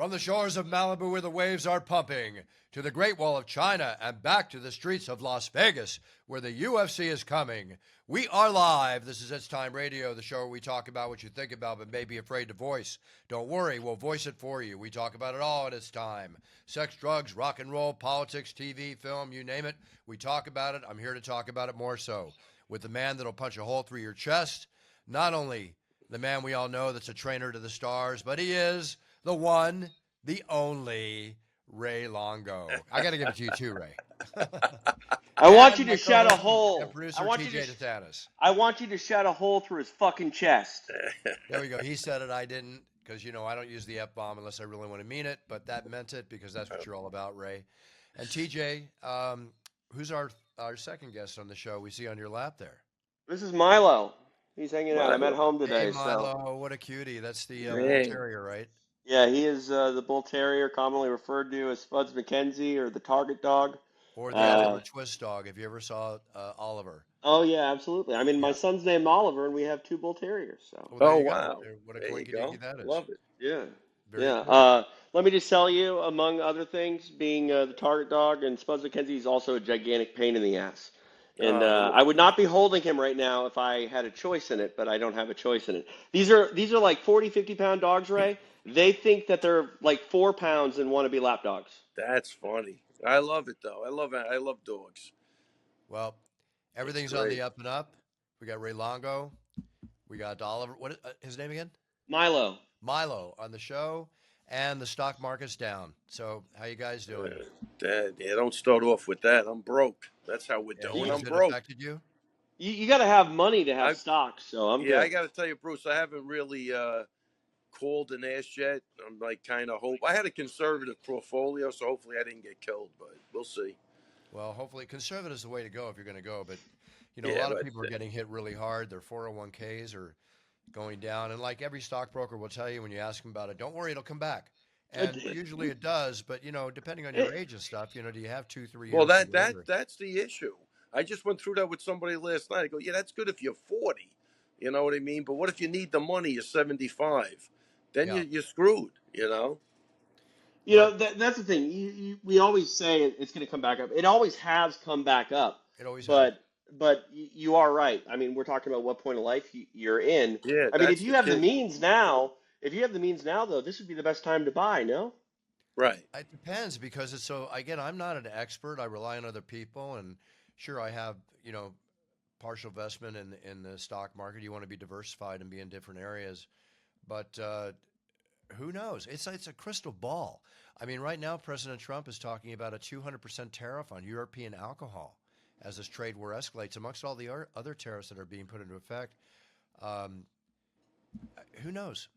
From the shores of Malibu where the waves are pumping, to the Great Wall of China, and back to the streets of Las Vegas where the UFC is coming, we are live. This is It's Time Radio, the show where we talk about what you think about but may be afraid to voice. Don't worry, we'll voice it for you. We talk about it all at It's Time. Sex, drugs, rock and roll, politics, TV, film, you name it. We talk about it. I'm here to talk about it more so with the man that'll punch a hole through your chest. Not only the man we all know that's a trainer to the stars, but he is the one, the only Ray Longo. I got to give it to you too, Ray. I want you to shut a hole. And producer I want TJ Santis. I want you to shut a hole through his fucking chest. There we go. He said it. I didn't, because you know I don't use the F-bomb unless I really want to mean it. But that meant it because that's what you're all about, Ray. And TJ, who's our second guest on the show? We see on your lap there. This is Milo. He's hanging out. I'm at home today. Hey, Milo, So. what a cutie. That's the Hey. Bull Terrier, right? Yeah, he is the Bull Terrier, commonly referred to as Spuds McKenzie or the Target Dog. Or the Oliver Twist dog, if you ever saw Oliver. Oh, yeah, absolutely. I mean, my son's named Oliver, and we have two Bull Terriers. So. Oh, wow. What a coinky that is. Love it. Yeah. Very cool. Let me just tell you, among other things, being the Target Dog and Spuds McKenzie is also a gigantic pain in the ass. And I would not be holding him right now if I had a choice in it, but I don't have a choice in it. These are like 40, 50-pound dogs, Ray. They think that they're like 4 pounds and want to be lap dogs. That's funny. I love it though. I love dogs. Well, everything's on the up and up. We got Ray Longo. We got Oliver. What is his name again? Milo on the show, and the stock market's down. So how you guys doing? Yeah, don't start off with that. I'm broke. That's how we're doing. I'm broke. Affected you? You got to have money to have stocks, so I'm good. I got to tell you, Bruce, I haven't really called and asked yet. I'm like kind of hope. I had a conservative portfolio, so hopefully I didn't get killed, but we'll see. Well, hopefully conservative is the way to go if you're going to go. But you know, a lot of people are getting hit really hard. Their 401ks are going down, and like every stockbroker will tell you when you ask them about it, don't worry, it'll come back. And usually it does, but you know, depending on your age and stuff, you know, do you have 2-3 years? Well, that's the issue. I just went through that with somebody last night. I go, yeah, that's good if you're 40. You know what I mean? But what if you need the money? You're 75. Then you're screwed. You know. You know that's the thing. We always say it's going to come back up. It always has come back up. It always has. But you are right. I mean, we're talking about what point of life you're in. Yeah. I mean, if you have the means now, though, this would be the best time to buy. No. Right. It depends because it's so. Again, I'm not an expert. I rely on other people, and sure, I have partial investment in the stock market. You want to be diversified and be in different areas, but who knows? It's a crystal ball. I mean, right now, President Trump is talking about a 200% tariff on European alcohol as this trade war escalates, amongst all the other tariffs that are being put into effect. Who knows?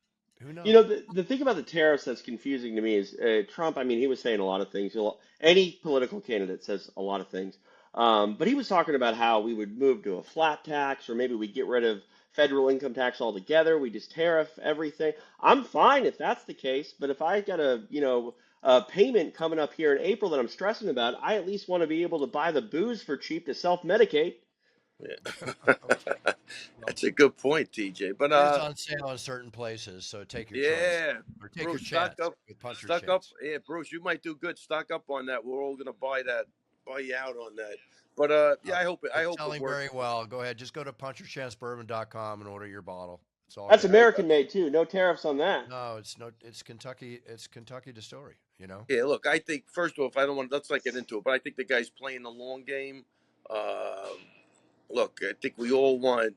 Who knows? You know, the thing about the tariffs that's confusing to me is Trump. I mean, he was saying a lot of things. Any political candidate says a lot of things. But he was talking about how we would move to a flat tax, or maybe we get rid of federal income tax altogether. We just tariff everything. I'm fine if that's the case. But if I got a payment coming up here in April that I'm stressing about, I at least want to be able to buy the booze for cheap to self-medicate. Yeah. That's a good point, TJ. But it's on sale in certain places, so take your choice. Or take Bruce, your chance. Stock up. Yeah, Bruce, you might do good. Stock up on that. We're all gonna buy you out on that. But I hope selling it works. very well. Go ahead, just go to puncherchancebourbon.com and order your bottle. That's American made too. No tariffs on that. No, it's Kentucky. It's Kentucky distillery. You know. Yeah, look, I think first off, let's not get into it, but I think the guy's playing the long game. Look, I think we all want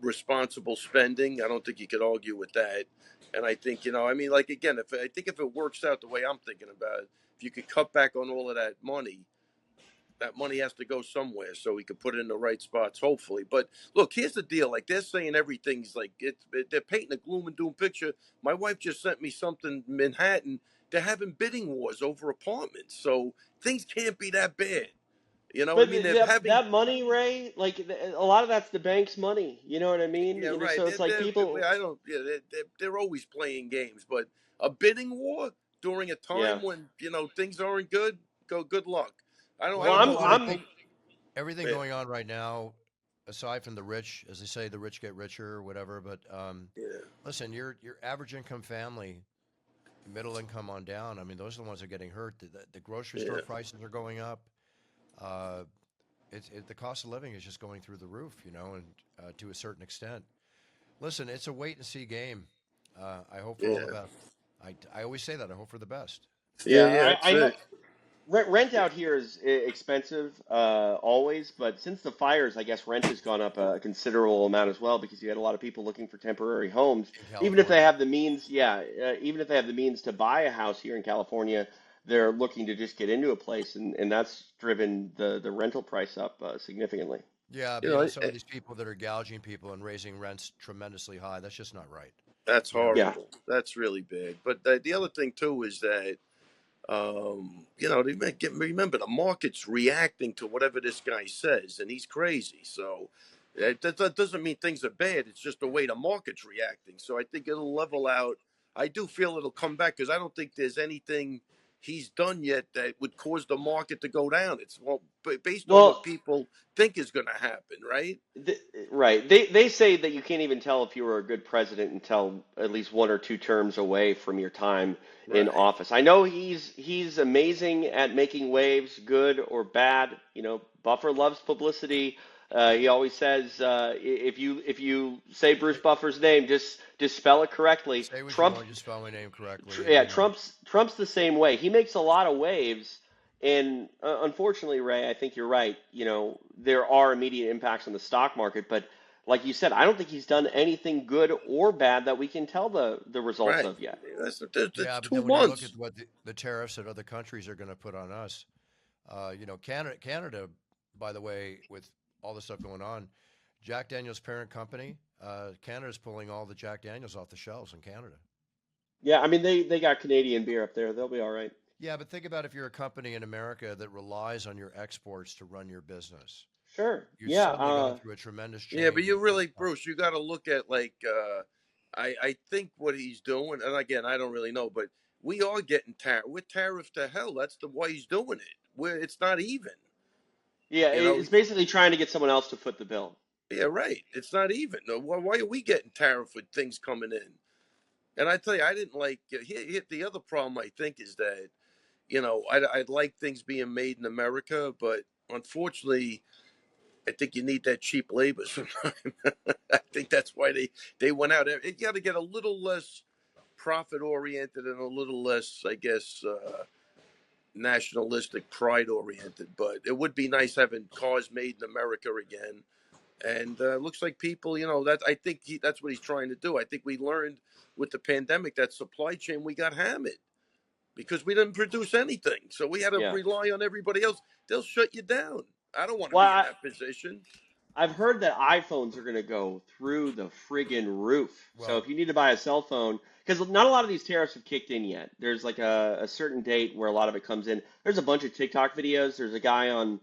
responsible spending. I don't think you could argue with that. And I think, I mean, like, again, if it works out the way I'm thinking about it, if you could cut back on all of that money has to go somewhere so we could put it in the right spots, hopefully. But look, here's the deal. Like, they're saying everything's like, they're painting a gloom and doom picture. My wife just sent me something in Manhattan. They're having bidding wars over apartments. So things can't be that bad. You know what I mean? That money, Ray, like a lot of that's the bank's money. You know what I mean? Yeah, right. So it's like people. I don't. Yeah, they're always playing games, but a bidding war during a time when things aren't good. Good luck. I don't. Everything going on right now, aside from the rich, as they say, the rich get richer or whatever. But listen, your average income family middle income on down. I mean, those are the ones that are getting hurt. The grocery store Yeah. prices are going up. Uh, the cost of living is just going through the roof, and to a certain extent. Listen, it's a wait and see game. I hope for all the Yeah. best. I always say that. I hope for the best. Yeah. Yeah, Yeah. That's I know. it. Rent out here is expensive, always, but since the fires, I guess rent has gone up a considerable amount as well because you had a lot of people looking for temporary homes, In even if they California. have the means. Yeah, even if they have the means to buy a house here in California, they're looking to just get into a place, and that's driven the rental price up significantly. Yeah, You but know, some of these people that are gouging people and raising rents tremendously high, that's just not right. that's You know, Yeah. horrible. That's really bad. But the other thing too is that remember the market's reacting to whatever this guy says, and he's crazy. So that doesn't mean things are bad. It's just the way the market's reacting. So I think it'll level out. I do feel it'll come back because I don't think there's anything he's done yet that would cause the market to go down. It's based on what Well, people think is going to happen, right? Th right. They say that you can't even tell if you were a good president until at least one or two terms away from your time in Right, office. I know he's amazing at making waves, good or bad. Buffer loves publicity. He always says, if you say Bruce Buffer's name, just spell it correctly. say what you Trump want, just spell my name correctly, and Yeah, Trump's the same way. He makes a lot of waves, and unfortunately, Ray, I think you're right. There are immediate impacts on the stock market, but like you said, I don't think he's done anything good or bad that we can tell the results right. of yet. That's yeah, but two then when you look at months. what the tariffs that other countries are going to put on us, Canada, by the way, with all the stuff going on, Jack Daniels' parent company, Canada's pulling all the Jack Daniels off the shelves in Canada. Yeah, I mean they got Canadian beer up there. They'll be all right. Yeah, but think about if you're a company in America that relies on your exports to run your business. Sure. You're Yeah. suddenly going through a tremendous Yeah, but change you in really, stuff. Bruce, you got to look at I think what he's doing, and again, I don't really know, but we are getting tariff. We're tariff to hell. That's the why he's doing it. Where it's not even. Yeah, You know, it's basically trying to get someone else to foot the bill. yeah, right. It's not even. No, why are we getting tariff with things coming in? And I tell you, I didn't like. The other problem I think is that I'd like things being made in America, but unfortunately, I think you need that cheap labor sometimes. I think that's why they went out. You got to get a little less profit oriented and a little less, I guess, nationalistic, pride oriented. But it would be nice having cars made in America again. And looks like people, that I think that's what he's trying to do. I think we learned with the pandemic that supply chain we got hammered because we didn't produce anything, so we had to Yeah. rely on everybody else. They'll shut you down. I don't want to Well, be in that position. I've heard that iPhones are going to go through the friggin' roof. So Well, if you need to buy a cell phone, because not a lot of these tariffs have kicked in yet. There's like a certain date where a lot of it comes in. There's a bunch of TikTok videos. There's a guy on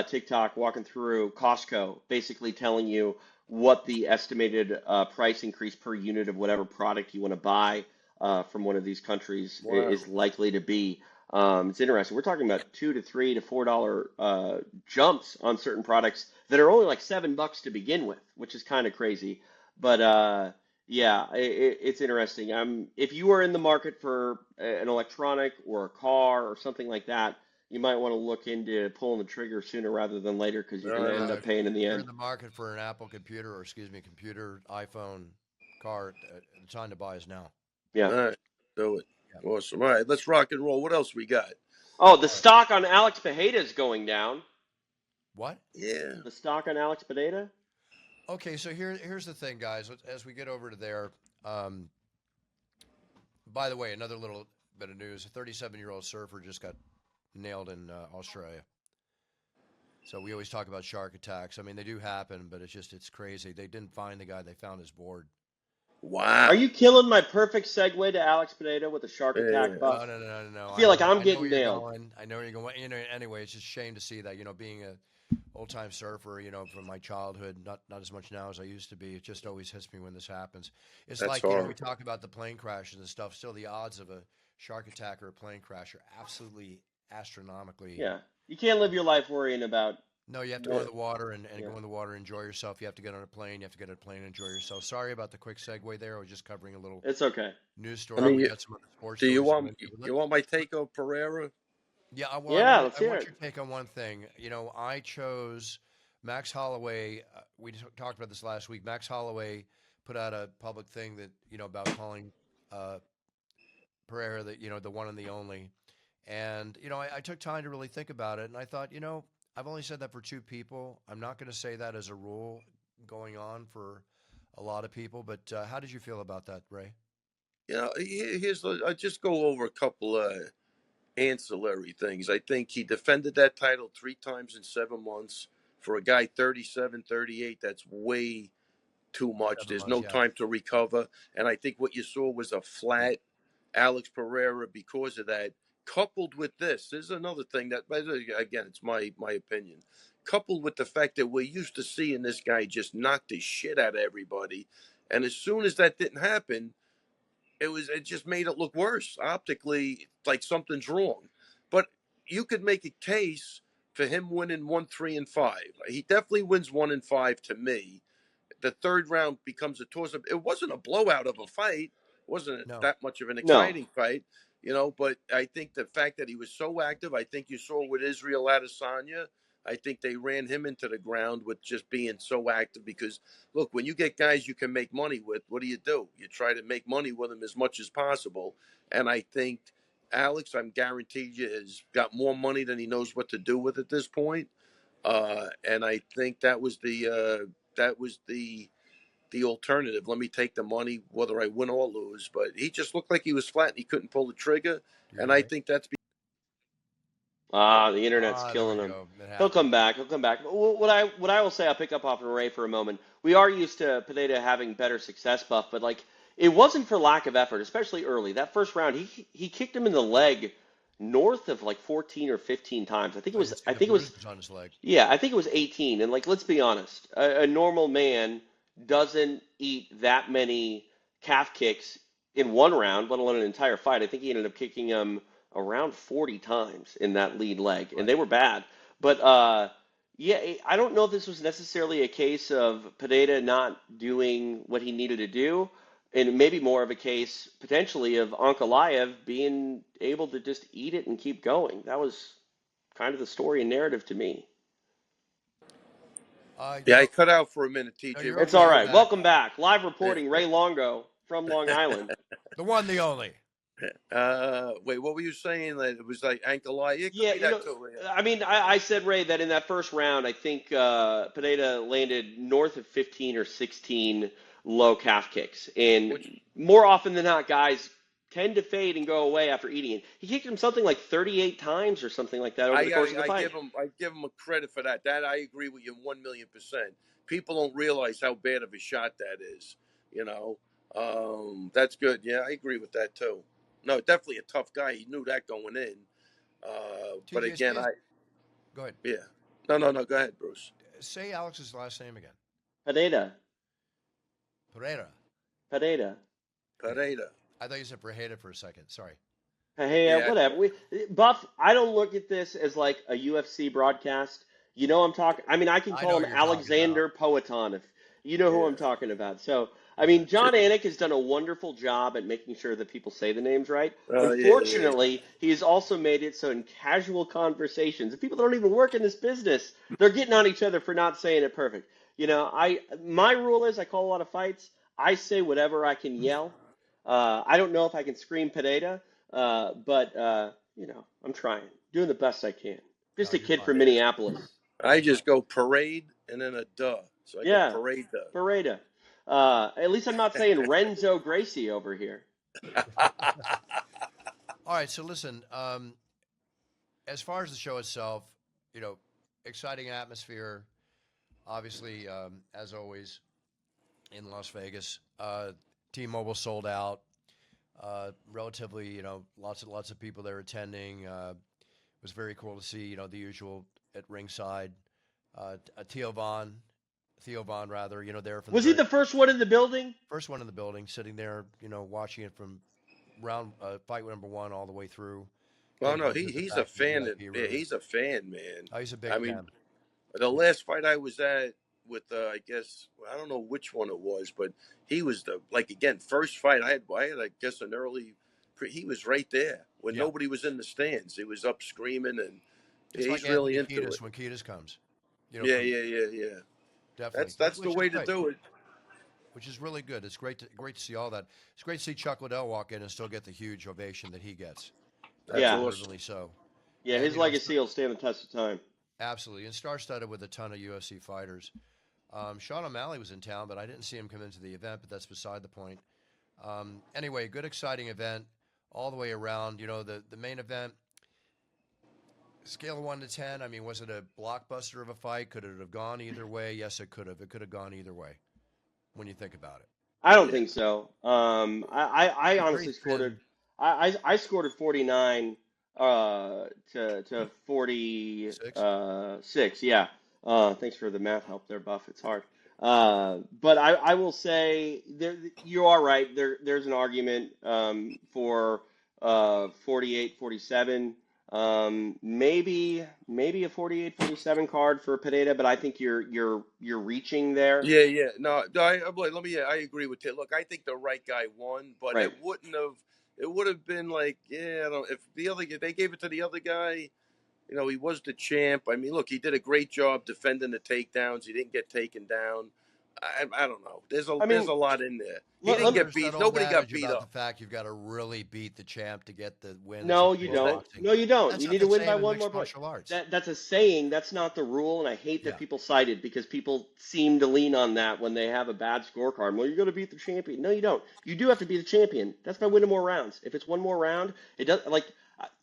TikTok walking through Costco, basically telling you what the estimated price increase per unit of whatever product you want to buy from one of these countries Wow. is likely to be. It's interesting. We're talking about $2 to $3 to $4 jumps on certain products that are only like $7 to begin with, which is kind of crazy. But yeah, it's interesting. If you are in the market for an electronic or a car or something like that, you might want to look into pulling the trigger sooner rather than later because you're going to end yeah, up if paying in the you're in end. the market for an Apple computer, or excuse me, computer, iPhone, car, the time to buy is now. Yeah. All right. Do it. Yeah. Awesome. All right. Let's rock and roll. What else we got? Oh, the All right. stock on Alex Pajeda is going down. What? Yeah. The stock on Alex Pajeda? Okay, so here's the thing, guys. As we get over to there, um, by the way, another little bit of news: a 37-year-old surfer just got nailed in Australia. So we always talk about shark attacks. I mean, they do happen, but it's crazy. They didn't find the guy; they found his board. Are Wow. you killing my perfect segue to Alex Pineda with a shark attack Yeah. buff? No, no, no, no, no. I I feel like know, I'm I know getting where you're nailed. going. I know where you're going. Anyway, it's just a shame to see that. Being a old-time surfer, from my childhood, not as much now as I used to be. It just always hits me when this happens. It's That's like we horrible. talk about the plane crashes and stuff. Still, the odds of a shark attack or a plane crash are absolutely astronomically. Yeah. You can't live your life worrying about No, you have to go in That, the water and yeah, go in the water and enjoy yourself. You have to get on a plane. You have to get on a plane and enjoy yourself. Sorry about the quick segue there. I was just covering a little it's okay. news I story. mean, We got some other sports do you stories to go want into. But you want my take on Pereira? yeah, well, Yeah, let's I hear want it. your take on one thing. I chose Max Holloway. We talked about this last week. Max Holloway put out a public thing that about calling uh, Pereira the one and the only. And I took time to really think about it, and I thought, I've only said that for two people. I'm not going to say that as a rule going on for a lot of people. But how did you feel about that, Ray? I just go over a couple of ancillary things. I think he defended that title 3 times in 7 months. For a guy 37, 38, that's way too much. 7 There's months, no yeah. time to recover. And I think what you saw was a flat Alex Pereira because of that. Coupled with this is another thing that, again, it's my opinion. Coupled with the fact that we're used to seeing this guy just knock the shit out of everybody. And as soon as that didn't happen, it just made it look worse optically, like something's wrong. But you could make a case for him winning 1, 3, and 5. He definitely wins 1 and 5 to me. The third round becomes a toss up. It wasn't a blowout of a fight. It wasn't No. that much of an No, exciting fight, But I think the fact that he was so active, I think you saw with Israel Adesanya. I think they ran him into the ground with just being so active because, look, when you get guys you can make money with, what do? You try to make money with them as much as possible. And I think Alex, I'm guaranteed you, has got more money than he knows what to do with at this point. And I think that was the alternative. Let me take the money, whether I win or lose. But he just looked like he was flat and he couldn't pull the trigger. Do you And hear I me? think that's the internet's There killing we him. go. It He'll happens. come back. He'll come back. But what I will say, I'll pick up off of Ray for a moment. We are used to Pineda having better success buff, but like it wasn't for lack of effort, especially early. That first round, he kicked him in the leg north of like 14 or 15 times. I think it I was didn't see I the think it was bruises on his leg. Yeah, I think it was 18. And like, let's be honest, a normal man doesn't eat that many calf kicks in one round, let alone an entire fight. I think he ended up kicking him around 40 times in that lead leg, and they Right. were bad. But yeah, I don't know if this was necessarily a case of Pineda not doing what he needed to do, and maybe more of a case potentially of Ankalaev being able to just eat it and keep going. That was kind of the story and narrative to me. Uh, you Yeah, I know, cut out for a minute, no, TJ. you're What It's were all okay you? with right. that. Welcome back. Live Yeah. reporting, Ray Longo from Long Island. The one, the only. Wait, what were you saying? That it was like ankle eye? It could Yeah, be that too. Yeah. I mean, I said, Ray, that in that first round, I think Pineda landed north of 15 or 16 low calf kicks. Which And more often than not, guys tend to fade and go away after eating it. He kicked him something like 38 times or something like that over the course of the I fight. give him a credit for that. That I agree with you 1,000,000%. People don't realize how bad of a shot that is. You know, that's good. Yeah, I agree with that too. No, definitely a tough guy. He knew that going in. But TJ, again, go ahead. yeah. No. Go ahead, Bruce. Say Alex's last name again. Pineda. Pereira. Pineda. Okay. Pereira. I thought you said Pereira for a second. Sorry. Hey, Yeah, whatever. Buff, I don't look at this as like a UFC broadcast. You know I'm talking. I mean, I can I call know him who you're talking about. Alexander Poetin if you know who I'm yeah. talking about. So, I Yeah. mean, John Anik has done a wonderful job at making sure that people say the names right. Yeah. Unfortunately, he has also made it so in casual conversations, the people that don't even work in this business, they're getting on each other for not saying it perfect. My rule is I call a lot of fights. I say whatever I can yell. I don't know if I can scream Pineda. But I'm trying, doing the best I can. No, Just a you're kid fine. from Yeah. Minneapolis. I just go parade and then a duh. So I go Yeah, parade Beretta. At least I'm not saying Renzo Gracie over here. duh. All right. So listen. As far as the show itself, you know, exciting atmosphere. Obviously, as always in Las Vegas, T-Mobile sold out. Relatively, lots of people there attending. It was very cool to see, the usual at ringside. Theo Vaughn rather, there from the Was he very the first one in the building? first one in the building, sitting there, watching it from round fight number one all the way through. Well, Getting no, to the he's a back of the fan. VIP Yeah, room. he's a fan, man. Oh, he's a I big mean, fan. The last fight I was at with, I guess I don't know which one it was, but he was the again first fight I had I guess an early. He was right there when Yeah. nobody was in the stands. He was up screaming, and It's like he's really Anthony into Kiedis it. when Kiedis comes. Yeah, From yeah, yeah, yeah. definitely, That's the which is way to great. do it. Which is really good. It's great to see all that. It's great to see Chuck Liddell walk in and still get the huge ovation that he gets. That's Yeah, awesome. Deservedly so. yeah, And his legacy will stand the test of time. absolutely, and star-studded with a ton of UFC fighters. Sean O'Malley was in town, but I didn't see him come into the event. But that's beside the point. Anyway, good, exciting event all the way around. The main event. Scale of 1 to 10. I mean, was it a blockbuster of a fight? Could it have gone either way? Yes, it could have. It could have gone either way when you think about it. I don't Yeah. think so. I Very honestly scored it. thin. I scored it 49 to 46. Yeah. Thanks for the math help there, Buff. It's hard. But I will say you are right. There's an argument for 48, 47. Maybe a 48, 47 card for Pineda, but I think you're reaching there. Yeah, yeah. No, let me. I agree with you. Look, I think the right guy won, but Right. it wouldn't have. It would have been like, yeah, I don't. If they gave it to the other guy, he was the champ. I mean, look, he did a great job defending the takedowns. He didn't get taken down. I don't know. There's I a mean, lot in there. He let, didn't let me, get There's that beat. old Nobody got adage beat about the up. fact you've got to really beat the champ to get the win, as no, you opposed to Well, don't. boxing. No, you don't. That's You not need the to win by same in one more mixed point. martial arts. That's a saying. That's not the rule, and I hate that Yeah. people cite it because people seem to lean on that when they have a bad scorecard. Well, you're going to beat the champion. No, you don't. You do have to beat the champion. That's by winning more rounds. If it's one more round, it does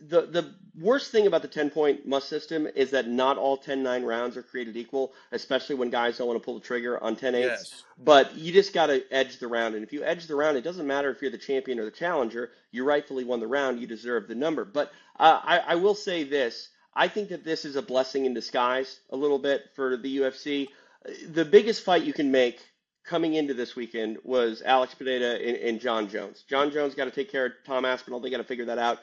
the worst thing about the 10-point must system is that not all 10-9 rounds are created equal, especially when guys don't want to pull the trigger on 10-8s. yes. But you just got to edge the round. And if you edge the round, it doesn't matter if you're the champion or the challenger. You rightfully won the round. You deserve the number. But I will say this. I think that this is a blessing in disguise a little bit for the UFC. The biggest fight you can make coming into this weekend was Alex Pineda and John Jones. John Jones got to take care of Tom Aspinall. They got to figure that out.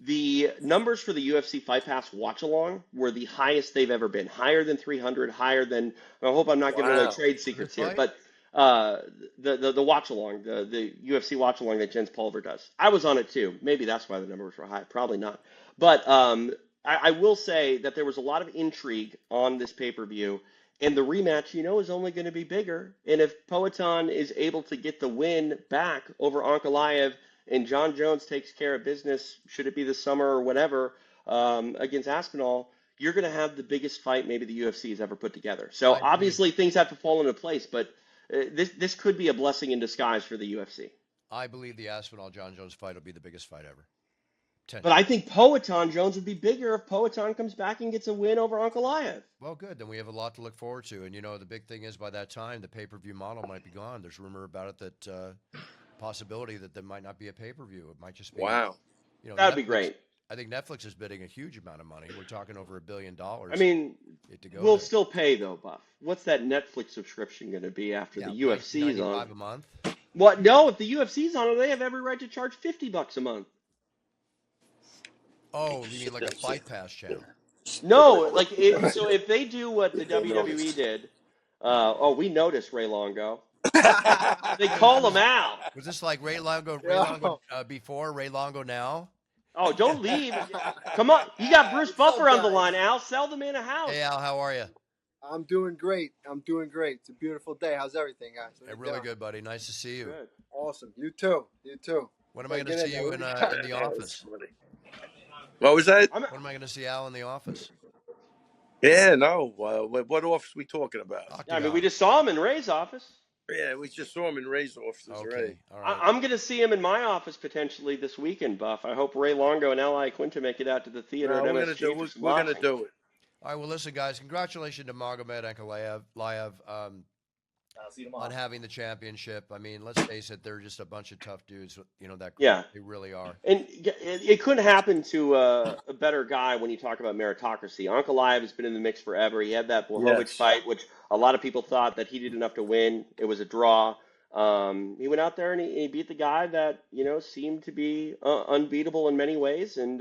The numbers for the UFC Fight Pass watch along were the highest they've ever been, higher than 300, higher than. I hope I'm not giving away Wow. trade For this secrets here, fight? but the watch along, the UFC watch along that Jens Pulver does, I was on it too. Maybe that's why the numbers were high. Probably not. But I will say that there was a lot of intrigue on this pay-per-view, and the rematch, is only going to be bigger. And if Poatan is able to get the win back over Ankalaev and John Jones takes care of business, should it be this summer or whatever, against Aspinall, you're going to have the biggest fight maybe the UFC has ever put together. So I believe obviously things have to fall into place, but this could be a blessing in disguise for the UFC. I believe the Aspinall John Jones fight will be the biggest fight ever. But Potentially. I think Poatan Jones would be bigger if Poatan comes back and gets a win over Ankalaev. Well, good. Then we have a lot to look forward to. And the big thing is by that time the pay-per-view model might be gone. There's rumor about it that possibility that there might not be a pay-per-view. It might just be, Wow. That would be Netflix. great. I think Netflix is bidding a huge amount of money. We're talking over $1 billion I mean, to go we'll there. still pay though, Buff. What's that Netflix subscription going to be after Yeah, the UFC's on? $19.95 a month. What? No, if the UFC's on it, they have every right to charge $50 a month. Oh, you mean like a Fight Pass channel? No, so if they do what the WWE did, we noticed Ray Longo. They call him out. Was this like Ray Longo before, Ray Longo now? Oh, don't leave. Come on. You got Bruce What's Buffer up, on the guys? line, Al. Sell the man a house. Hey, Al, how are you? I'm doing great. It's a beautiful day. How's everything, guys? What Hey, you really doing? good, buddy. Nice to see you. Good. Awesome. You too. When am I Hey, going to get see in you there. in What do you the got? office? What was that? I'm, When am I going to see Al in the office? Yeah, no. What office we talking about? I mean, we Octagon. just saw him in Ray's office. Yeah, we just saw him in Ray's offices already. Okay, all right. I'm going to see him in my office potentially this weekend, Buff. I hope Ray Longo and L.I. Quinta make it out to the theater No, at we're gonna MSG do. for some We're gonna boxing. do it. All right, well, listen, guys, congratulations to Magomed Ankalaev I'll see you on tomorrow. having the championship. I mean, let's face it, they're just a bunch of tough dudes, that Yeah. they really are. And it couldn't happen to a better guy when you talk about meritocracy. Ankalaev has been in the mix forever. He had that Blachowicz Yes. fight, which a lot of people thought that he did enough to win. It was a draw. He went out there and he beat the guy that seemed to be unbeatable in many ways. And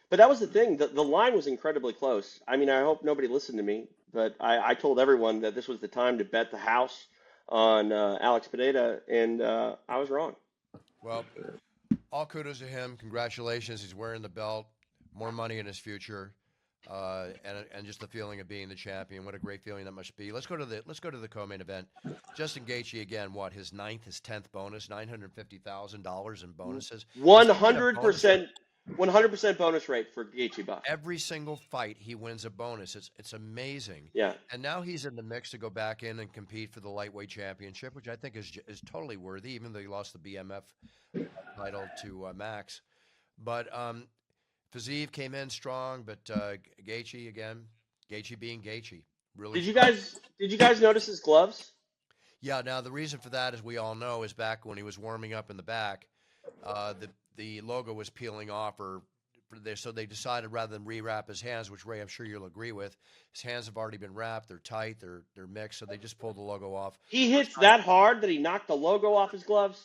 but that was the thing. The line was incredibly close. I mean, I hope nobody listened to me. But I told everyone that this was the time to bet the house on Alex Pineda, and I was wrong. Well, all kudos to him. Congratulations. He's wearing the belt. More money in his future. And just the feeling of being the champion. What a great feeling that must be. Let's go to the co-main event. Justin Gaethje again. What, his 10th bonus, $950,000 in bonuses. Does he get a bonus 100%, 100% bonus rate for Gaethje Buff. every single fight? He wins a bonus. It's amazing. Yeah. And now he's in the mix to go back in and compete for the lightweight championship, which I think is totally worthy, even though he lost the BMF title to Max. But Fiziev came in strong, but Gaethje again. Gaethje being Gaethje. Really. Did you guys notice his gloves? Yeah. Now the reason for that, as we all know, is back when he was warming up in the back, the logo was peeling off, so they decided rather than rewrap his hands, which Ray, I'm sure you'll agree with, his hands have already been wrapped. They're tight. They're mixed, so they just pulled the logo off. He hits that hard that he knocked the logo off his gloves.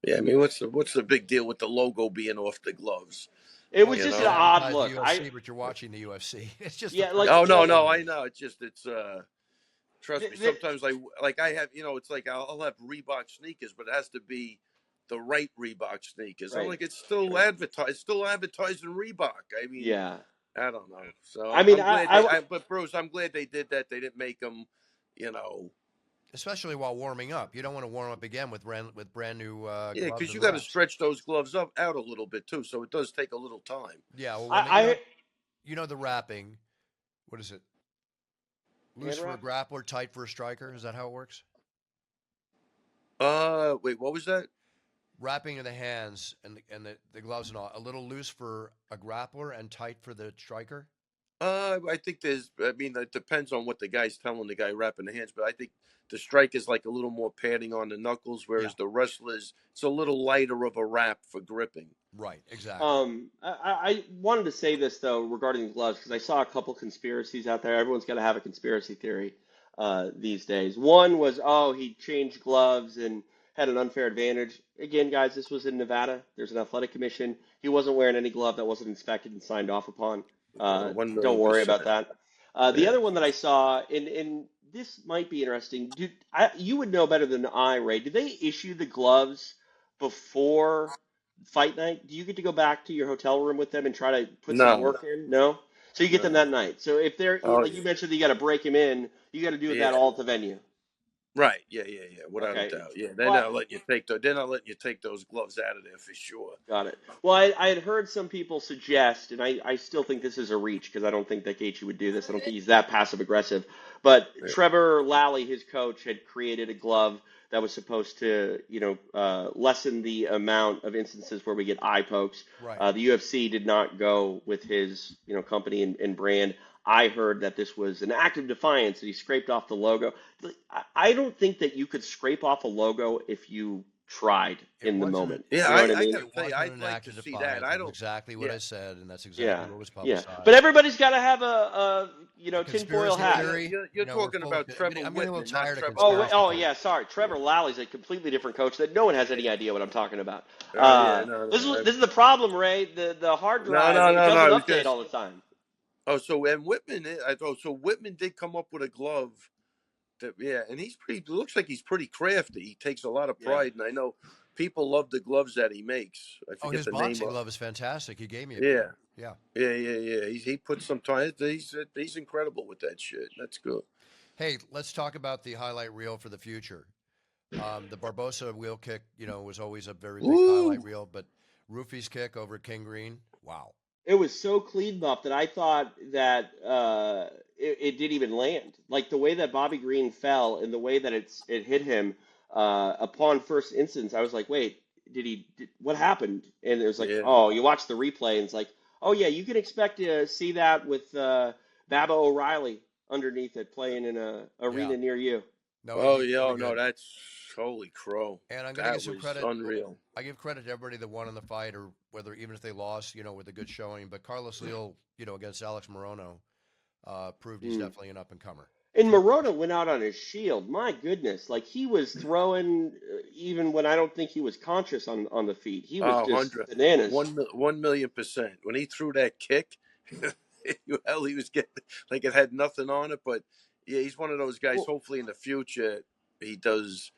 Yeah, I mean, what's the big deal with the logo being off the gloves? It was You just know? an odd The look. UFC, but you're watching the UFC. It's just Yeah, the like- Oh first- no, I know. It's trust me. The- Sometimes like I have, it's like I'll have Reebok sneakers, but it has to be the right Reebok sneakers. I'm Right. like, it's still advertising Reebok. I mean, Yeah. I don't know. So I mean, I'm glad I- but Bruce, I'm glad they did that. They didn't make them, especially while warming up. You don't want to warm up again with brand new. yeah, gloves because you and got to wraps. stretch those gloves out a little bit too. So it does take a little time. Yeah, well, I the wrapping. What is it? Loose for a Hand grappler, tight for a striker. Is that how it works? Wait, what was that? Wrapping in the hands and the gloves and all. A little loose for a grappler and tight for the striker. I think it depends on what the guy's telling the guy wrapping the hands, but I think the strike is like a little more padding on the knuckles, whereas the wrestlers, it's a little lighter of a wrap for gripping. Right, exactly. I wanted to say this though regarding the gloves because I saw a couple conspiracies out there. Everyone's got to have a conspiracy theory these days. One was, he changed gloves and had an unfair advantage. Again, guys, this was in Nevada. There's an athletic commission. He wasn't wearing any glove that wasn't inspected and signed off upon. 1,000,000%. Don't worry about that. The Yeah. other one that I saw, and this might be interesting. You would know better than I, Ray. Did they issue the gloves before fight night? Do you get to go back to your hotel room with them and try to put some No. work in? No? So you get them that night. So if they're, Oh, like you mentioned, that you got to break them in, you got to do that all at the venue. Right. Yeah. Without Okay. a doubt. Yeah. They're Well, not letting you take those gloves out of there for sure. Got it. Well, I had heard some people suggest, and I still think this is a reach because I don't think that Gaethje would do this. I don't think he's that passive aggressive. But Right. Trevor Lally, his coach, had created a glove that was supposed to, lessen the amount of instances where we get eye pokes. Right. The UFC did not go with his, company and brand. I heard that this was an act of defiance that he scraped off the logo. I don't think that you could scrape off a logo if you tried It in the wasn't- moment. Yeah, You know what I mean? gotta tell you, Wasn't I'd an like act to of see defiance. that. I That's don't. exactly what Yeah. I said, and that's Yeah, exactly what was yeah. publicized. But everybody's got to have a tinfoil Conspiracy hat. theory. You're We're talking full about of- Trevor I'm getting a little Whitman, not tired of Trevor Oh, conspiracy oh theories. yeah, sorry. Trevor Lally's a completely different coach that no one has any idea what I'm talking about. This is the problem, Ray. The hard drive No, it doesn't I was update gonna- all the time. so Whitman did come up with a glove. And he's looks like he's pretty crafty. He takes a lot of pride, and I know people love the gloves that he makes. I forget His the name boxing of. glove is fantastic. He gave me Yeah. Yeah. He puts some time. He's incredible with that shit. That's good. Hey, let's talk about the highlight reel for the future. The Barbosa wheel kick, was always a very big highlight reel, but Rufy's kick over King Green, wow. It was so clean, Buff, that I thought that it didn't even land. Like the way that Bobby Green fell and the way that it hit him upon first instance, I was like, wait, what happened? And it was like, you watch the replay and it's like, oh yeah, you can expect to see that with Baba O'Reilly underneath it playing in a arena near you. No, that's holy crow. And I'm going to give some credit. Unreal. I give credit to everybody that won in the fight, or whether even if they lost, with a good showing. But Carlos Leal, against Alex Morono, proved he's definitely an up and comer. And Morono went out on his shield. My goodness, like he was throwing even when I don't think he was conscious on the feet. He was just 100. bananas. 1,000,000%. When he threw that kick, Hell, he was getting like it had nothing on it. But yeah, he's one of those guys. Well, Hopefully, in the future, he does.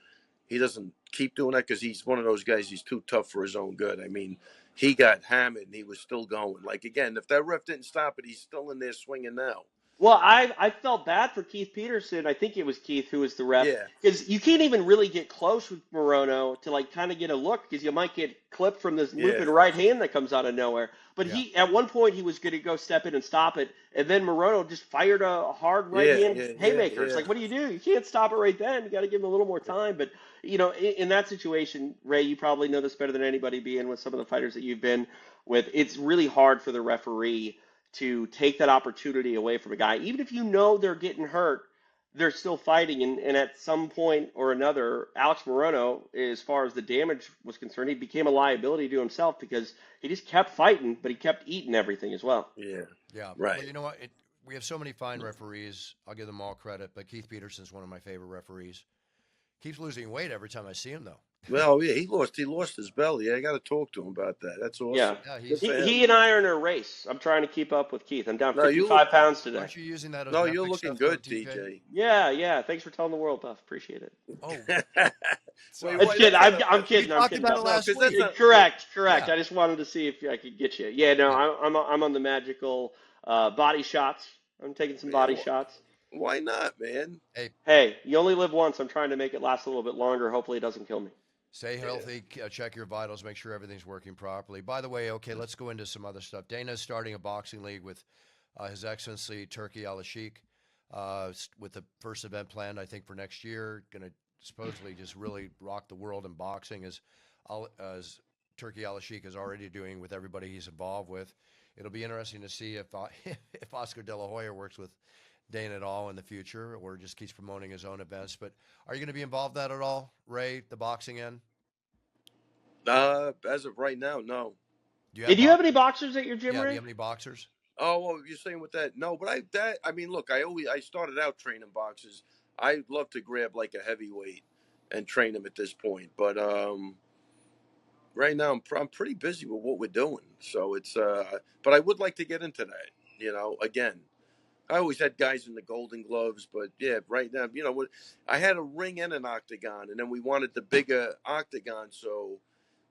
He doesn't keep doing that because he's one of those guys. He's too tough for his own good. I mean, he got hammered and he was still going. Like again, if that ref didn't stop it, he's still in there swinging now. Well, I felt bad for Keith Peterson. I think it was Keith who was the ref Yeah, because you can't even really get close with Morono to like kind of get a look because you might get clipped from this yeah, looping right hand that comes out of nowhere. But Yeah. he at one point he was going to go step in and stop it, and then Morono just fired a hard right yeah, hand yeah, yeah, haymaker. It's yeah. like, what do? You can't stop it right then. You got to give him a little more time. But in that situation, Ray, you probably know this better than anybody, being with some of the fighters that you've been with. It's really hard for the referee to take that opportunity away from a guy. Even if you know they're getting hurt, they're still fighting. And at some point or another, Alex Morono, as far as the damage was concerned, he became a liability to himself because he just kept fighting, but he kept eating everything as well. Yeah, Yeah. right. Well, you know what? We have so many fine referees. I'll give them all credit, but Keith Peterson's one of my favorite referees. Keeps losing weight every time I see him, though. Well, yeah, he lost his belly. I got to talk to him about that. That's Yeah. awesome. Yeah, Good he's. for him. He and I are in a race. I'm trying to keep up with Keith. I'm down No, you look. 55 pounds today. Aren't you using that as No, you're Netflix looking stuff, though, good, TJ? TJ. Yeah. Thanks for telling the world, Buff. Appreciate it. Oh, Wait, sorry. It's why? kidding. That's not I'm a, kidding. We I'm talked kidding. about it no, last because week. that's not. Correct. Yeah, I just wanted to see if I could get you. Yeah, no, yeah. I'm on the magical body shots. I'm taking some body Man, shots. why not, man? Hey, Hey, you only live once. I'm trying to make it last a little bit longer. Hopefully, it doesn't kill me. stay Yeah. healthy. Check your vitals. Make sure everything's working properly. By the way, okay, let's go into some other stuff. Dana's starting a boxing league with His Excellency Turkey Al Sheikh, with the first event planned, I think, for next year. Going to supposedly just really rock the world in boxing, as Turkey Al Sheikh is already doing with everybody he's involved with. It'll be interesting to see if if Oscar De La Hoya works with Dana at all in the future, or just keeps promoting his own events. But are you going to be involved in that at all, Ray? The boxing end? As of right now, no. Do you have Did you have any boxers at your gym, Yeah, do you Ray? have any boxers? Oh, well, you're saying with that? No, but I mean, look, I started out training boxers. I'd love to grab like a heavyweight and train them at this point, but right now I'm pretty busy with what we're doing. So it's but I would like to get into that. Again, I always had guys in the Golden Gloves, but yeah, right now, I had a ring and an octagon, and then we wanted the bigger octagon, so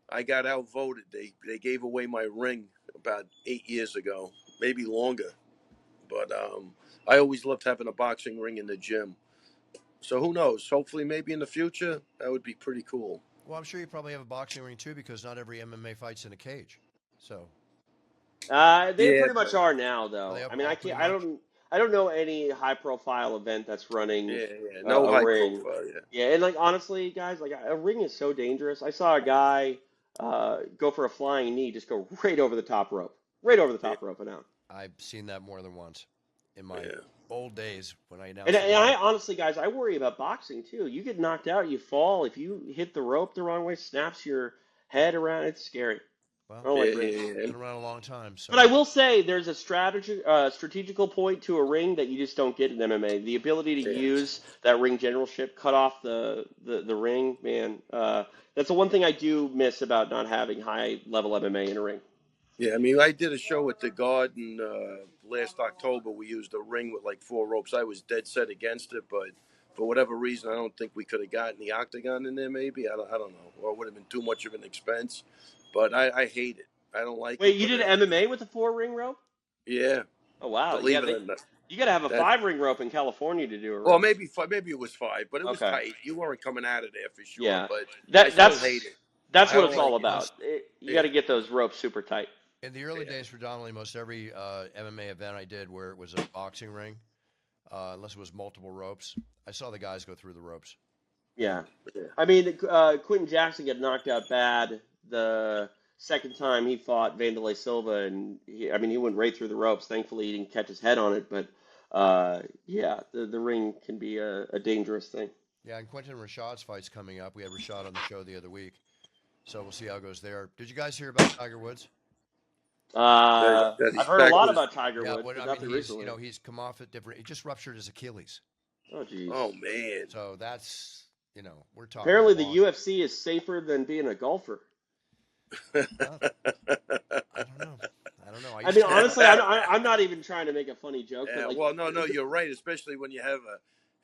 I got outvoted. They gave away my ring about 8 years ago, maybe longer. But I always loved having a boxing ring in the gym. So who knows? Hopefully, maybe in the future, that would be pretty cool. Well, I'm sure you probably have a boxing ring too, because not every MMA fight's in a cage. So, They Yeah, pretty much are now, are they though. up I mean, I pretty can't. much? I don't know any high-profile event that's running yeah. No a high ring. profile. Yeah, Yeah, and like honestly, guys, like a ring is so dangerous. I saw a guy go for a flying knee, just go right over the yeah, top rope and out. I've seen that more than once in my yeah. old days when I And, announced the and I ring. honestly, guys, I worry about boxing too. You get knocked out, you fall. If you hit the rope the wrong way, snaps your head around, it's scary. I Well, don't Yeah, like yeah, rings. yeah. been around a long time, But I so will say there's a strategical point to a ring that you just don't get in MMA. The ability to Yeah. use that ring generalship, cut off the ring, man. That's the one thing I do miss about not having high level MMA in a ring. Yeah, I mean, I did a show at the Garden last October. We used a ring with like 4 ropes. I was dead set against it, but for whatever reason, I don't think we could have gotten the octagon in there. Maybe I don't know, or it would have been too much of an expense. But I hate it. I don't like Wait, it. you But did MMA with a four ring rope? yeah, Oh wow, yeah. believe it or not, You got to have a that five ring rope in California to do a well, ring. maybe it was 5, but it was Okay, tight. You weren't coming out of there for sure. yeah. But I That still that's hate it. that's I what don't it's all like it. about. most You got Yeah, to get those ropes super tight. in the early yeah, days, predominantly most every MMA event I did where it was a boxing ring, unless it was multiple ropes, I saw the guys go through the ropes. Yeah. yeah. I mean, Quentin Jackson got knocked out bad the second time he fought Vanderlei Silva, and I mean, he went right through the ropes. Thankfully, he didn't catch his head on it, but yeah, the ring can be a dangerous thing. Yeah, and Quentin Rashad's fight's coming up. We had Rashad on the show the other week, so we'll see how it goes there. Did you guys hear about Tiger Woods? That I've he's heard a back lot with his. about Tiger Yeah, Woods, what but I mean, nothing he's recently. he's come off it different. He just ruptured his Achilles, Oh, geez. Oh man. so that's we're talking Apparently, the long. UFC is safer than being a golfer. Uh, I don't know. I don't know. I I mean, honestly, I'm not even trying to make a funny joke, but Yeah, like, well, no, you're right. Especially when you have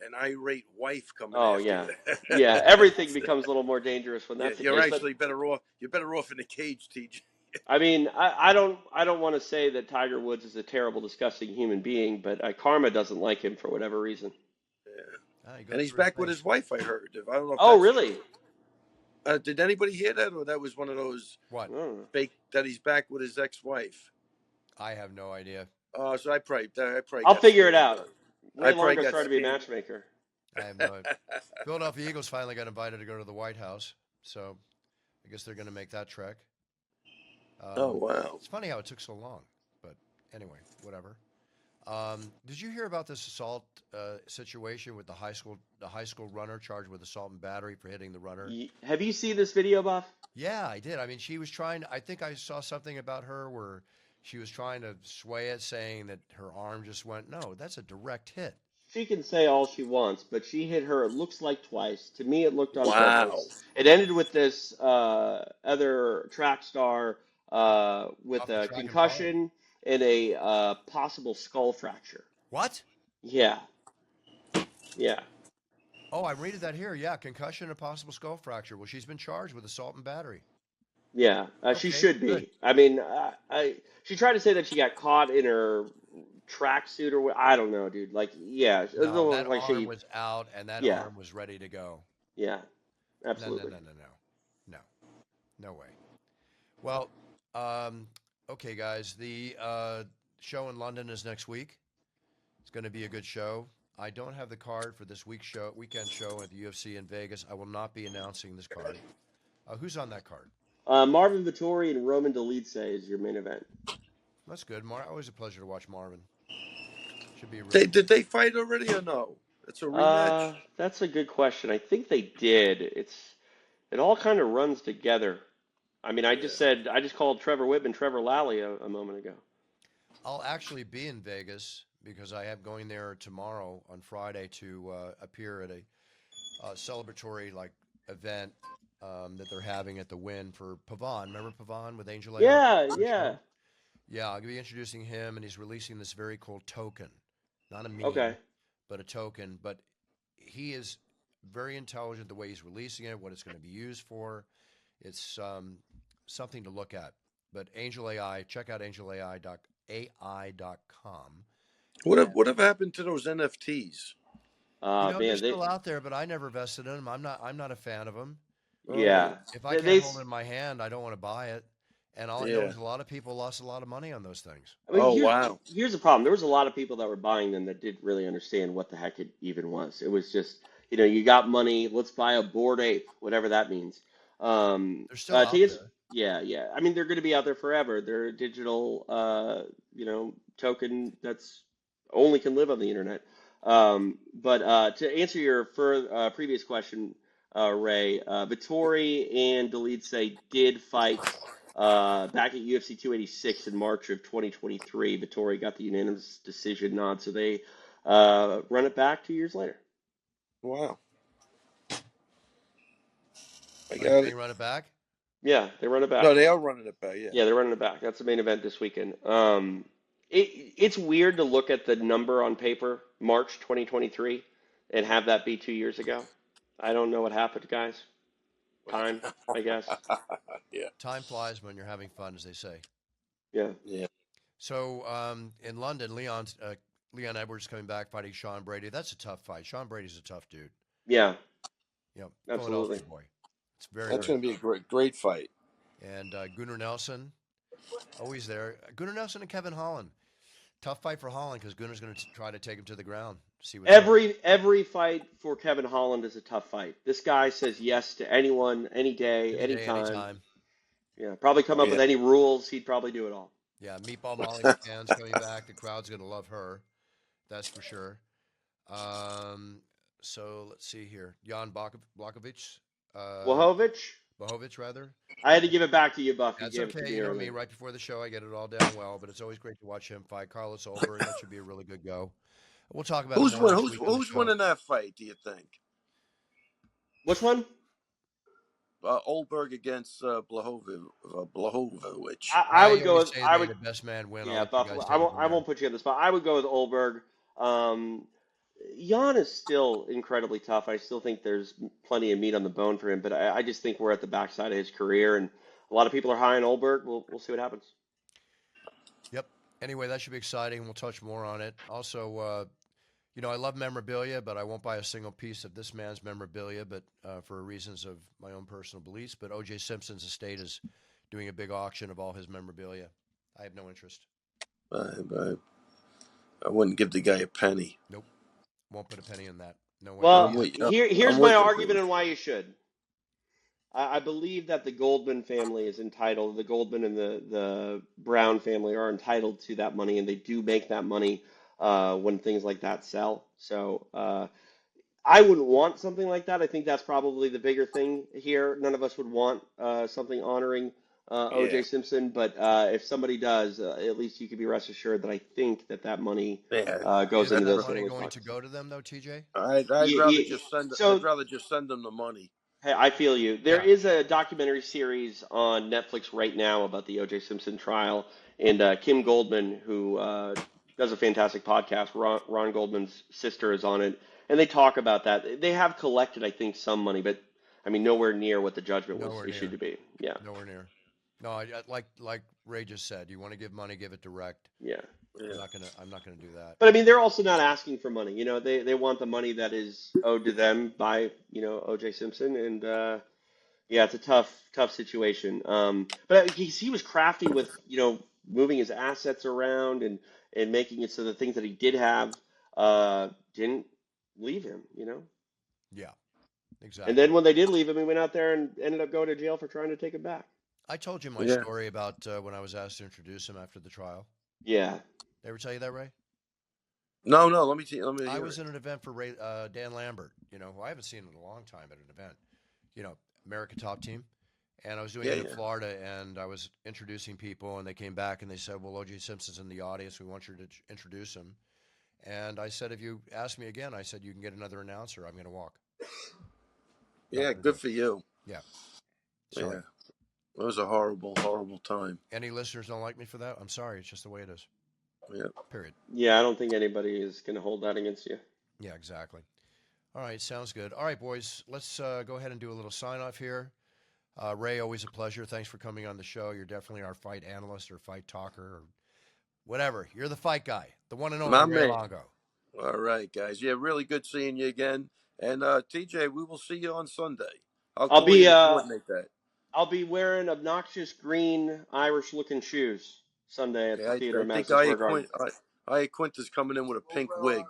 an irate wife coming oh after yeah, you. yeah, everything becomes a little more dangerous when Yeah, that's the you're case. But actually better off. You're better off in the cage, TJ. I mean, I don't want to say that Tiger Woods is a terrible, disgusting human being, but karma doesn't like him for whatever reason. Yeah. Ah, he And goes he's through his back with things. his wife. I heard. I don't know if Oh, that's true. really? Did anybody hear that, or that was one of those What? Oh. fake that he's back with his ex-wife? I have no idea. So I probably I'll got figure it scammed. out. I Ray probably Longo's got trying to be a scammed. matchmaker. I have no. Philadelphia Eagles finally got invited to go to the White House, so I guess they're going to make that trek. Oh wow. It's funny how it took so long, but anyway, whatever. Did you hear about this assault situation with the high school runner charged with assault and battery for hitting the runner? Have you seen this video, Buff? Yeah, I did. I mean, she was trying. I think I saw something about her where she was trying to sway it, saying that her arm just went. No, that's a direct hit. She can say all she wants, but she hit her, it looks like twice. To me, it looked on Wow. purpose. It ended with this other track star with Off the a track and fall. concussion and a possible skull fracture. What? Yeah, yeah. Oh, I'm reading that here. Yeah, concussion and possible skull fracture. Well, she's been charged with assault and battery. Yeah, she Okay, should good. be. I mean, she tried to say that she got caught in her tracksuit or what. I don't know, dude. Like, yeah, it No, looked that like arm she. was out and that Yeah, arm was ready to go. yeah, No, no, absolutely. no, no, no, no, no way. Well, okay, guys. The show in London is next week. It's going to be a good show. I don't have the card for this weekend show at the UFC in Vegas. I will not be announcing this card. Who's on that card? Marvin Vittori and Roman Dolidze is your main event. That's good. Always a pleasure to watch Marvin. Should be a really Did they fight already or no? It's a rematch. That's a good question. I think they did. It all kind of runs together. I mean, Yeah. I just called Trevor Whitman Trevor Lally a moment ago. I'll actually be in Vegas because I am going there tomorrow on Friday to appear at a celebratory event that they're having at the Wynn for Pavon. Remember Pavon with Angel AI? Yeah, yeah. Yeah, I'll be introducing him, and he's releasing this very cool token. Not a meme, Okay. but a token. But he is very intelligent the way he's releasing it, what it's going to be used for. It's something to look at. But Angel AI, check out angelai.com. What have happened to those NFTs? They're Man, still out there, but I never vested in them. I'm not a fan of them. yeah. If I They, can't they, hold it in my hand, I don't want to buy it. And all I know Yeah. is a lot of people lost a lot of money on those things. I mean, Oh wow. here's the problem. There was a lot of people that were buying them that didn't really understand what the heck it even was. It was just, you got money, let's buy a Bored Ape, whatever that means. They're still out there. Yeah, yeah. I mean, they're going to be out there forever. They're a digital, token that's only can live on the internet. But to answer your previous question, Ray, Vittori and Dolidze did fight back at UFC 286 in March of 2023. Vittori got the unanimous decision nod, so they run it back 2 years later. Wow. I Are got they it. run it back? Yeah, they run it back. No, they are running it back. Yeah. Yeah, they're running it back. That's the main event this weekend. It's weird to look at the number on paper, March 2023, and have that be 2 years ago. I don't know what happened, guys. Time, I guess. Yeah. Time flies when you're having fun, as they say. Yeah. Yeah. So in London, Leon Edwards coming back fighting Sean Brady. That's a tough fight. Sean Brady's a tough dude. Yeah, Philadelphia absolutely. boy. It's very, That's very going to be a tough. great fight. And Gunnar Nelson, always there. Gunnar Nelson and Kevin Holland. Tough fight for Holland because Gunnar's going to try to take him to the ground. See what's up. Every fight for Kevin Holland is a tough fight. This guy says yes to anyone, any day, Any day, anytime. anytime. Yeah, probably come Oh, up with yeah. any rules. He'd probably do it all. Yeah, Meatball Molly McCann's coming back. The crowd's going to love her. That's for sure. So let's see here. Jan Blachowicz. Bohovic, rather. I had to give it back to you, Buff. You That's gave it to okay. me You know earlier. me, right before the show, I get it all down well, but it's always great to watch him fight Carlos Ulber, and that should be a really good go. We'll talk about Who's it more win, next who's week on the who's show. winning that fight? Do you think? Which one? Oldberg against Blahovic. I I would go always with say I may would the best man win. I'll yeah let you Buffalo. guys take it from I there. won't put you on the spot. I would go with Olberg. Jan is still incredibly tough. I still think there's plenty of meat on the bone for him, but I just think we're at the backside of his career, and a lot of people are high on Olberg. We'll see what happens. Yep. Anyway, that should be exciting. We'll touch more on it. Also, I love memorabilia, but I won't buy a single piece of this man's memorabilia, but for reasons of my own personal beliefs. But O.J. Simpson's estate is doing a big auction of all his memorabilia. I have no interest. I wouldn't give the guy a penny. Nope. Won't put a penny in that. No way, no Well, I'm how. with you. I'm here's my with you, argument Bruce. on why you should. I believe that the Goldman family is entitled, the Goldman and the Brown family are entitled to that money, and they do make that money when things like that sell. So I wouldn't want something like that. I think that's probably the bigger thing here. None of us would want something honoring Yeah, O.J. Simpson, but if somebody does, at least you can be rest assured that I think that money yeah. goes Is into That's that those right. money families' going to pockets. go to them, though, TJ? I'd rather just So send them the money. hey, I feel you. There Yeah. is a documentary series on Netflix right now about the O.J. Simpson trial, and Kim Goldman, who does a fantastic podcast, Ron Goldman's sister is on it, and they talk about that. They have collected, I think, some money, but I mean, nowhere near what the judgment was Nowhere issued near. to be. Yeah, Nowhere near. No, like Ray just said, you want to give money, give it direct. yeah. Yeah, I'm not gonna do that. But I mean, they're also not asking for money. They want the money that is owed to them by O.J. Simpson, and yeah, it's a tough situation. But he was crafty with, moving his assets around and making it so the things that he did have didn't leave him. Yeah, And exactly. then when they did leave him, he went out there and ended up going to jail for trying to take it back. I told you my yeah. story about when I was asked to introduce him after the trial. Yeah. Did I ever tell you that, Ray? No, no. Let me I hear was it. in an event for Dan Lambert, who I haven't seen in a long time at an event, America Top Team. And I was doing Yeah, it in yeah. Florida, and I was introducing people, and they came back and they said, well, O.J. Simpson's in the audience. We want you to introduce him. And I said, if you ask me again, I said, you can get another announcer. I'm going to walk. Not Yeah, going to do good it. for you. Yeah. Sorry. Yeah, it was a horrible, horrible time. Any listeners don't like me for that? I'm sorry. It's just the way it is. Yeah. Period. Yeah, I don't think anybody is going to hold that against you. Yeah, exactly. All right. Sounds good. All right, boys. Let's go ahead and do a little sign off here. Ray, always a pleasure. Thanks for coming on the show. You're definitely our fight analyst or fight talker or whatever. You're the fight guy, the one and only My Ray man. Longo. All right, guys. Yeah, really good seeing you again. And TJ, we will see you on Sunday. I'll I'll call you be to uh coordinate that. I'll be wearing obnoxious green Irish looking shoes Sunday at Okay, the theater I in think Madison Square Garden. I Quint is coming in with a pink wig.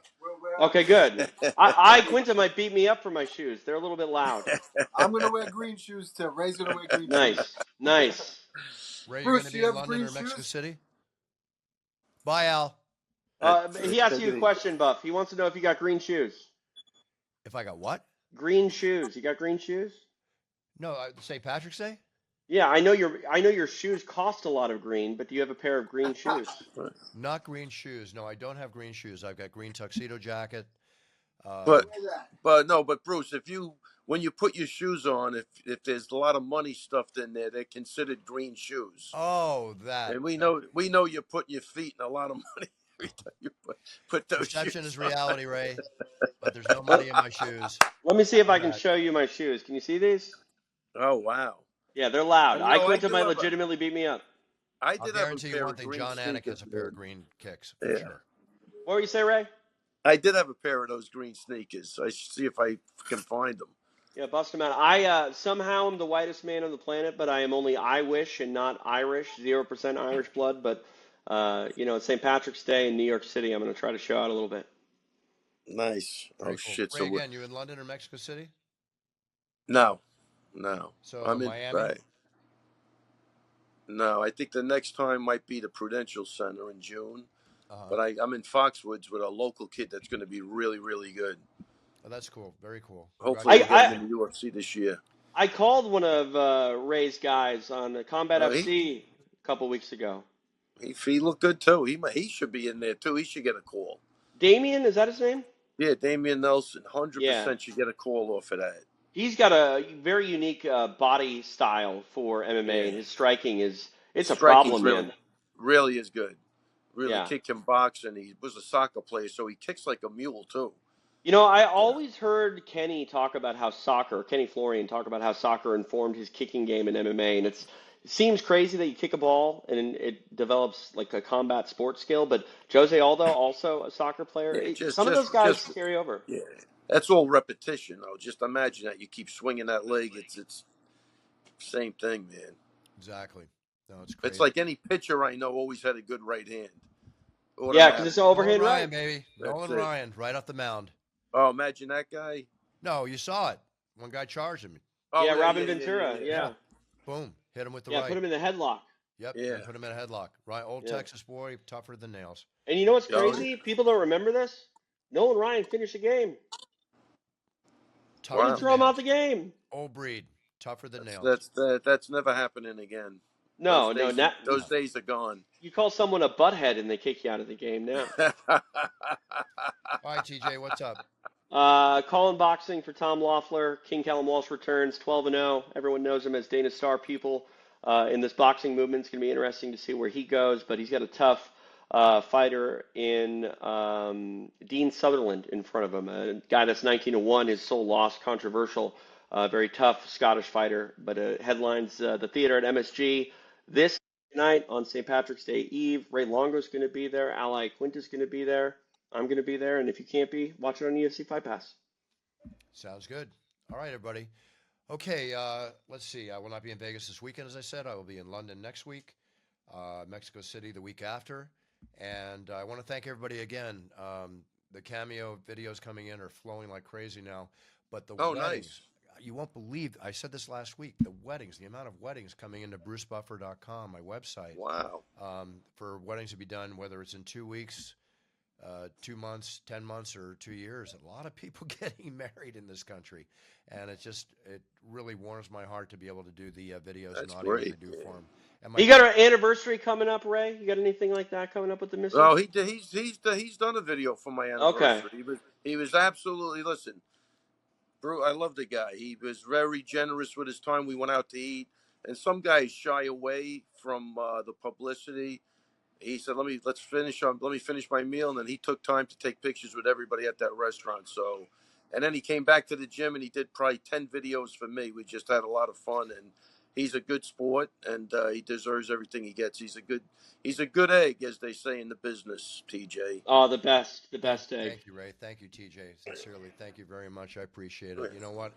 Okay, good. I Quinta might beat me up for my shoes. They're a little bit loud. I'm gonna wear green shoes too. Ray's gonna wear green shoes. Nice, nice. Ray, you're going to Bruce, be you in have London green or Mexico shoes? City? Bye, Al. He asked Take you it a easy. question, Buff. He wants to know if you got green shoes. If I got what? Green shoes. You got green shoes? No, St. Patrick's Day? Yeah, I know your shoes cost a lot of green, but do you have a pair of green shoes? Not green shoes. No, I don't have green shoes. I've got green tuxedo jacket. But Wear that. but Bruce, if you when you put your shoes on, if there's a lot of money stuffed in there, they're considered green shoes. Oh, that. And we know you're putting your feet in a lot of money every time you put those Perception shoes is on. reality, Ray, but there's no Let, money in my shoes. let me see if Know I can that. show you my shoes. Can you see these? Oh wow! Yeah, they're loud. And I I Quinta do might have a legitimately beat me up. I I'll did have a guarantee you pair one of thing. green John Anik sneakers. has a pair of Man. green kicks for Yeah, sure. What were you say, Ray? I did have a pair of those green sneakers. I should see if I can find them. Yeah, bust them out. I somehow am the whitest man on the planet, but I am only Irish and not Irish, 0% Irish blood. But it's St. Patrick's Day in New York City. I'm going to try to show out a little bit. Nice. Oh Very cool. shit! Ray, again, you in London or Mexico City? No, no. So I'm in. Miami? No, I think the next time might be the Prudential Center in June. Uh-huh. But I'm in Foxwoods with a local kid that's going to be really, really good. Oh, that's cool. Very cool. Hopefully, we'll get I him in the UFC this year. I called one of Ray's guys on Combat He FC a couple weeks ago. he looked good too. He should be in there too. He should get a call. Damien, is that his name? Yeah, Damian Nelson, Yeah. 100% should get a call off of that. He's got a very unique body style for MMA, Yeah, and his striking it's a striking's problem, really, man. really is good. Really Yeah. kicked him boxing. He was a soccer player, so he kicks like a mule too. You know, I Yeah, always heard Kenny Florian talk about how soccer informed his kicking game in MMA, and it seems crazy that you kick a ball and it develops like a combat sports skill. But Jose Aldo, also a soccer player, yeah. some of those guys Just carry over. yeah. That's all repetition, though. Just imagine that you keep swinging that leg. It's same thing, man. Exactly. No, it's It's crazy. like any pitcher I know always had a good right hand, Yeah, because it's an automatically. Nolan overhand Ryan, right. baby. That's Nolan it. Ryan, right off the mound. Oh, imagine that guy. No, you saw it. One guy charged him. Yeah, Oh yeah, Robin yeah, yeah, yeah, Ventura. yeah, Yeah. Yeah, Boom. Hit him with the yeah, put right. him in the headlock. Yep. yeah. And put him in a headlock. Right. Old Yeah, Texas boy, tougher than nails. and you know what's Oh, crazy? People don't remember this. Nolan Ryan finished the game. They Tougher didn't wow. than throw him out nails. the game. Old breed. Tougher than That's nails. that's that, that's never happening again. No, no, not, Those days are gone. you call someone a butthead and they kick you out of the game now. All right, TJ, what's up? Calling boxing for Tom Loeffler. King Callum Walsh returns 12-0. Everyone knows him as Dana's star pupil in this boxing movement. It's going to be interesting to see where he goes, but he's got a tough fighter in Dean Sutherland in front of him, a guy that's 19-1. His sole loss, controversial, very tough Scottish fighter, but headlines the theater at MSG this night on St. Patrick's Day Eve. Ray Longo is going to be there. Ali Quinta's going to be there. I'm going to be there, and if you can't be, watch it on UFC Fight Pass. Sounds good. All right, everybody. Okay, let's see. I will not be in Vegas this weekend, as I said. I will be in London next week, Mexico City the week after. And I want to thank everybody again. The Cameo videos coming in are flowing like crazy now. But the Oh, weddings, nice. you won't believe, I said this last week, the weddings, the amount of weddings coming into brucebuffer.com, my website, Wow. for weddings to be done, whether it's in 2 weeks, 2 months, 10 months, or 2 years. A lot of people getting married in this country, and it really warms my heart to be able to do the videos and That's audio great. I do Yeah. for them. And my You got our anniversary coming up, Ray? You got anything like that coming up with the Oh, missus? he's done a video for my Okay. anniversary. He was absolutely, listen, bro. I love the guy. He was very generous with his time. We went out to eat, and some guys shy away from the publicity. He said, let me finish my meal," and then he took time to take pictures with everybody at that restaurant. So, and then he came back to the gym and he did probably 10 videos for me. We just had a lot of fun, and he's a good sport, and he deserves everything he gets. He's a good egg, as they say in the business. TJ. Oh, the thank, best egg. thank you, Ray. Thank you, TJ. Sincerely, thank you very much. I appreciate it. You know what?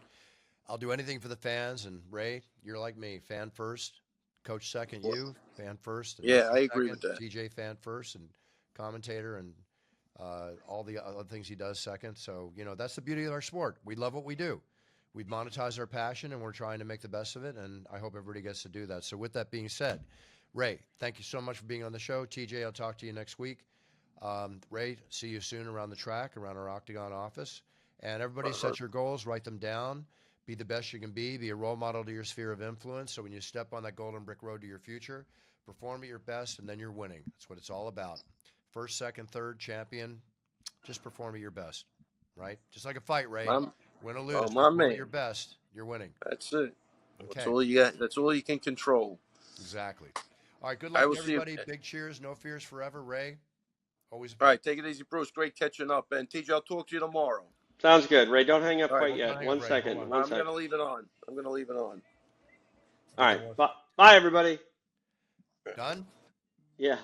I'll do anything for the fans. And Ray, you're like me, fan first, coach second, you fan first, and Yeah, Mister I agree second, with that. TJ fan first, and commentator, and all the other things he does second. So that's the beauty of our sport. We love what we do. We've monetized our passion, and we're trying to make the best of it. And I hope everybody gets to do that. So with that being said, Ray, thank you so much for being on the show. TJ, I'll talk to you next week. Ray, see you soon around the track, around our Octagon office. And everybody set your goals, write them down, be the best you can be a role model to your sphere of influence. So when you step on that golden brick road to your future, perform at your best, and then you're winning. That's what it's all about. First, second, third, champion, just perform at your best, right? Just like a fight, Ray. My, Win or oh, lose, my perform at man. your best, you're winning. That's it. That's Okay, all you got. That's all you can control. exactly. All right, good I luck will to see you. everybody. Big cheers, no fears forever, Ray. Always a All pleasure. right, take it easy, Bruce. Great catching up. And TJ, I'll talk to you tomorrow. Sounds good, Ray. Don't hang up All right. quite Hold yet. hang up, One Ray. Hold second. on. One I'm sec. going to leave it on. I'm going to leave it on. All Okay. right. Bye, everybody. Done? Yeah.